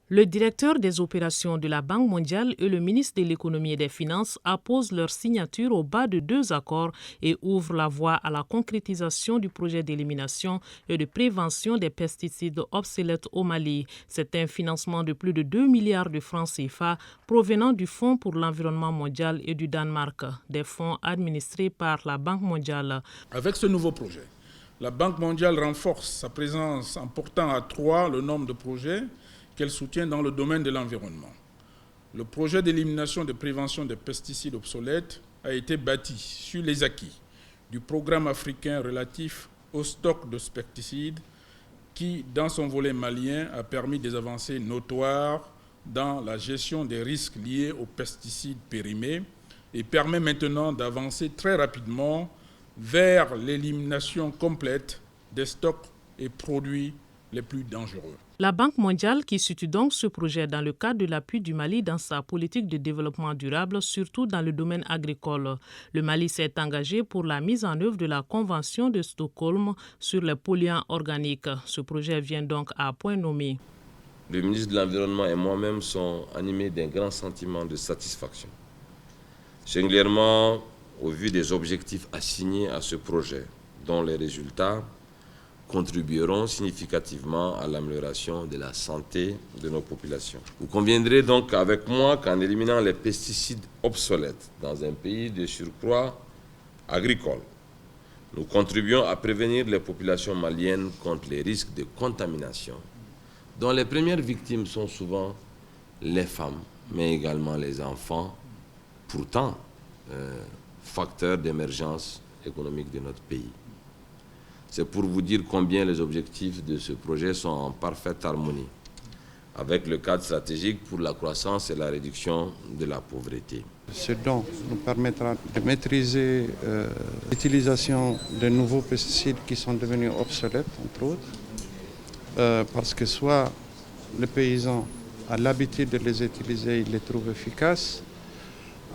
Le directeur des opérations de la Banque mondiale et le ministre de l'économie et des finances apposent leur signature au bas de 2 accords et ouvrent la voie à la concrétisation du projet d'élimination et de prévention des pesticides obsolètes au Mali. C'est un financement de plus de 2 milliards de francs CFA provenant du Fonds pour l'environnement mondial et du Danemark, des fonds administrés par la Banque mondiale. Avec ce nouveau projet, la Banque mondiale renforce sa présence en portant à 3 le nombre de projets qu'elle soutient dans le domaine de l'environnement. Le projet d'élimination et de prévention des pesticides obsolètes a été bâti sur les acquis du programme africain relatif au stock de pesticides qui, dans son volet malien, a permis des avancées notoires dans la gestion des risques liés aux pesticides périmés et permet maintenant d'avancer très rapidement vers l'élimination complète des stocks et produits les plus dangereux. La Banque mondiale, qui situe donc ce projet dans le cadre de l'appui du Mali dans sa politique de développement durable, surtout dans le domaine agricole. Le Mali s'est engagé pour la mise en œuvre de la Convention de Stockholm sur les polluants organiques. Ce projet vient donc à point nommé. Le ministre de l'Environnement et moi-même sont animés d'un grand sentiment de satisfaction. Singulièrement au vu des objectifs assignés à ce projet, dont les résultats contribueront significativement à l'amélioration de la santé de nos populations. Vous conviendrez donc avec moi qu'en éliminant les pesticides obsolètes dans un pays de surcroît agricole, nous contribuons à prévenir les populations maliennes contre les risques de contamination, dont les premières victimes sont souvent les femmes, mais également les enfants, pourtant facteurs d'émergence économique de notre pays. C'est pour vous dire combien les objectifs de ce projet sont en parfaite harmonie avec le cadre stratégique pour la croissance et la réduction de la pauvreté. Ce dont nous permettra de maîtriser l'utilisation de nouveaux pesticides qui sont devenus obsolètes, entre autres, parce que soit le paysan a l'habitude de les utiliser, il les trouve efficaces,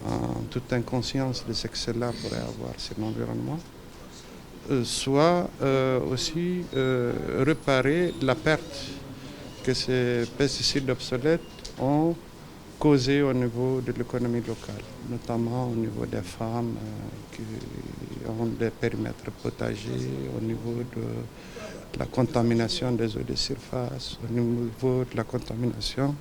en toute inconscience de ce que cela pourrait avoir sur l'environnement, soit aussi réparer la perte que ces pesticides obsolètes ont causée au niveau de l'économie locale, notamment au niveau des femmes qui ont des périmètres potagers, au niveau de la contamination des eaux de surface, au niveau de la contamination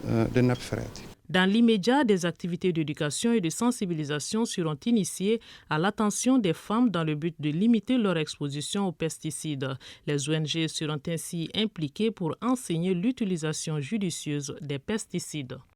des nappes phréatiques. Dans l'immédiat, des activités d'éducation et de sensibilisation seront initiées à l'attention des femmes dans le but de limiter leur exposition aux pesticides. Les ONG seront ainsi impliquées pour enseigner l'utilisation judicieuse des pesticides.